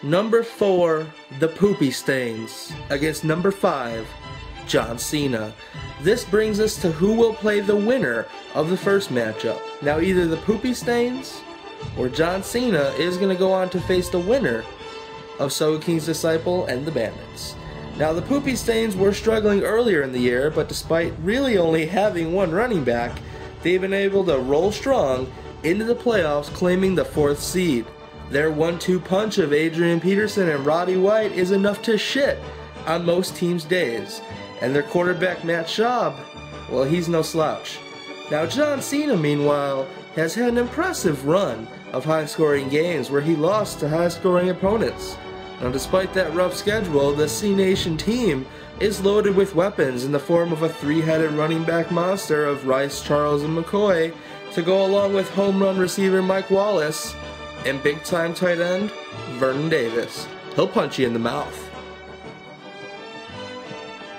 Number 4, the Poopy Stains, against number 5, John Cena. This brings us to who will play the winner of the first matchup. Now either the Poopy Stains or John Cena is going to go on to face the winner of Soga King's Disciple and the Bandits. Now the Poopy Stains were struggling earlier in the year, but despite really only having one running back, they've been able to roll strong into the playoffs, claiming the 4th seed. Their 1-2 punch of Adrian Peterson and Roddy White is enough to shit on most teams' days. And their quarterback Matt Schaub, well, he's no slouch. Now John Cena, meanwhile, has had an impressive run of high-scoring games where he lost to high-scoring opponents. Now despite that rough schedule, the C-Nation team is loaded with weapons in the form of a 3-headed running back monster of Rice, Charles, and McCoy to go along with home run receiver Mike Wallace and big-time tight end Vernon Davis. He'll punch you in the mouth.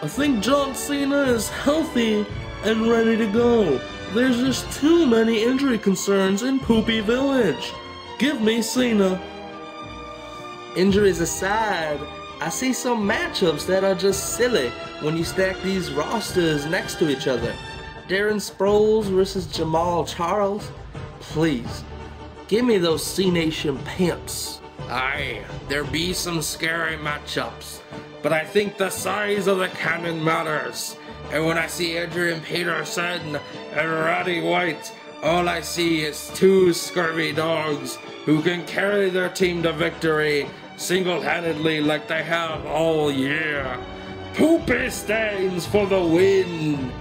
I think John Cena is healthy and ready to go. There's just too many injury concerns in Poopy Village. Give me Cena. Injuries aside, I see some matchups that are just silly when you stack these rosters next to each other. Darren Sproles versus Jamal Charles. Please, give me those C-Nation pimps. Aye, there be some scary matchups, but I think the size of the cannon matters. And when I see Adrian Peterson and Roddy White, all I see is 2 scurvy dogs who can carry their team to victory single-handedly like they have all year. Poopy Stains for the win!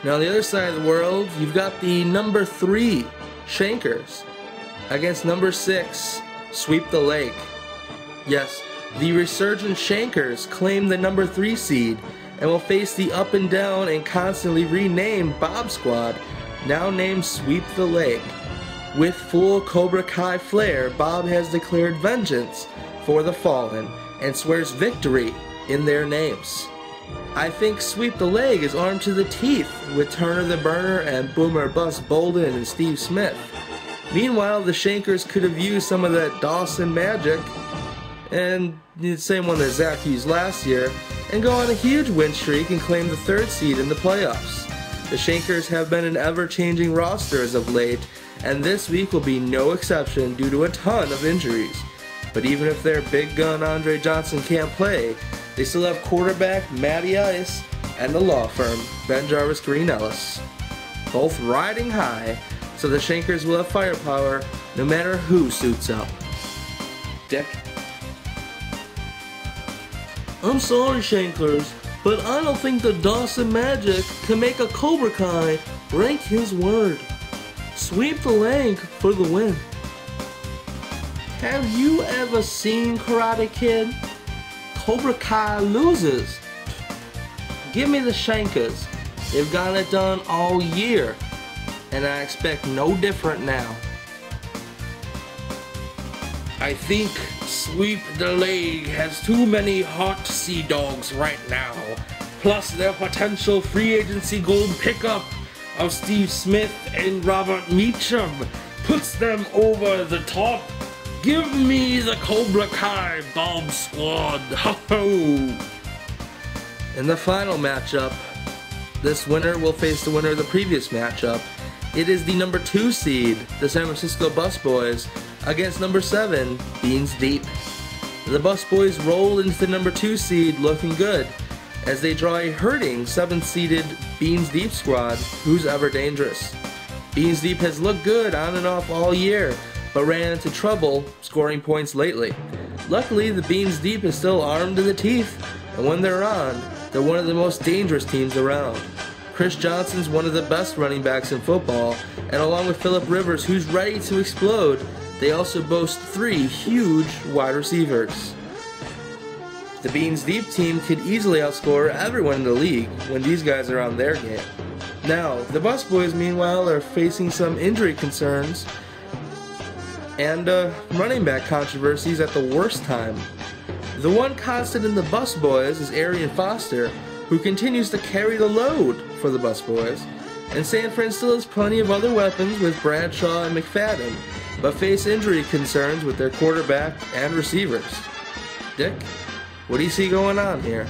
Now on the other side of the world, you've got the number 3 Shankers against number 6 Sweep the Lake. Yes, the resurgent Shankers claim the number 3 seed and will face the up and down and constantly renamed Bob Squad, now named Sweep the Lake. With full Cobra Kai flair, Bob has declared vengeance for the fallen and swears victory in their names. I think Sweep the Leg is armed to the teeth with Turner the Burner and Boomer Bust Bolden and Steve Smith. Meanwhile, the Shankers could have used some of that Dawson magic, and the same one that Zach used last year, and go on a huge win streak and claim the 3rd seed in the playoffs. The Shankers have been an ever-changing roster as of late, and this week will be no exception due to a ton of injuries. But even if their big gun Andre Johnson can't play, they still have quarterback Matty Ice and the law firm Ben Jarvis Green Ellis, both riding high, so the Shankers will have firepower no matter who suits up. Dick? I'm sorry, Shankers, but I don't think the Dawson Magic can make a Cobra Kai break his word. Sweep the leg for the win. Have you ever seen Karate Kid? Cobra Kai loses. Give me the Shankers. They've gotten it done all year, and I expect no different now. I think Sweep the Leg has too many hot sea dogs right now, plus their potential free agency gold pickup of Steve Smith and Robert Meacham puts them over the top. Give me the Cobra Kai Bob Squad. Ho ho! In the final matchup, this winner will face the winner of the previous matchup. It is the number 2 seed, the San Francisco Bus Boys, against number 7, Beans Deep. The Bus Boys roll into the number 2 seed looking good, as they draw a hurting 7th-seeded Beans Deep squad, who's ever dangerous. Beans Deep has looked good on and off all year, but ran into trouble scoring points lately. Luckily, the Beans Deep is still armed to the teeth, and when they're on, they're one of the most dangerous teams around. Chris Johnson's one of the best running backs in football, and along with Phillip Rivers, who's ready to explode, they also boast 3 huge wide receivers. The Beans Deep team could easily outscore everyone in the league when these guys are on their game. Now, the Bus Boys, meanwhile, are facing some injury concerns and running back controversies at the worst time. The one constant in the Bus Boys is Arian Foster, who continues to carry the load for the Bus Boys, and San Fran still has plenty of other weapons with Bradshaw and McFadden, but face injury concerns with their quarterback and receivers. Dick, what do you see going on here?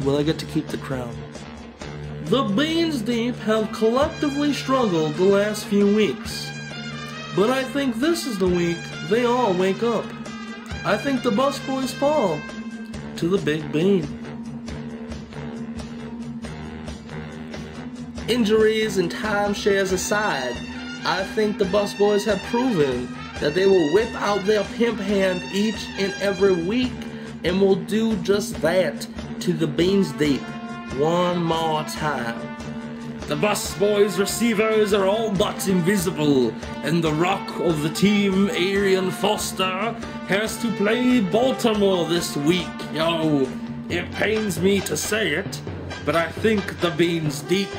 Will I get to keep the crown? The Beans Deep have collectively struggled the last few weeks, but I think this is the week they all wake up. I think the Busboys fall to the Big Bean. Injuries and timeshares aside, I think the Busboys have proven that they will whip out their pimp hand each and every week and will do just that to the Beans Deep one more time. The Busboys receivers are all but invisible, and the rock of the team, Arian Foster, has to play Baltimore this week. Yo, it pains me to say it, but I think the Beans Deep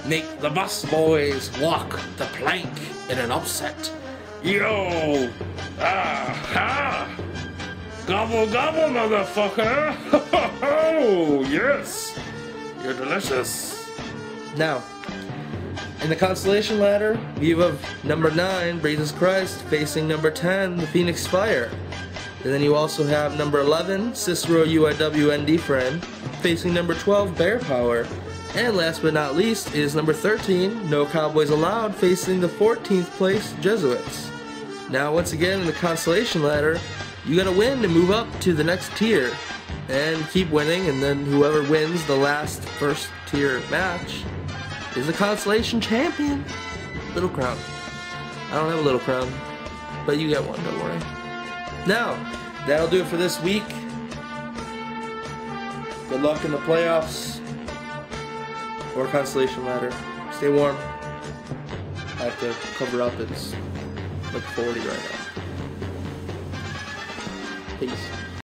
make the Busboys walk the plank in an upset. Yo! Ah-ha! Gobble gobble, motherfucker! Oh, yes! You're delicious. Now, in the constellation ladder, you have number 9, Jesus Christ, facing number 10, the Phoenix Fire. And then you also have number 11, Cicero UIW ND Friend, facing number 12, Bear Power. And last but not least is number 13, No Cowboys Allowed, facing the 14th place Jesuits. Now, once again, in the constellation ladder, you gotta win to move up to the next tier. And keep winning, and then whoever wins the last first tier match is the constellation champion. Little crown. I don't have a little crown, but you get one, don't worry. Now, that'll do it for this week. Good luck in the playoffs or constellation ladder. Stay warm. I have to cover up. It's like 40 right now. Peace.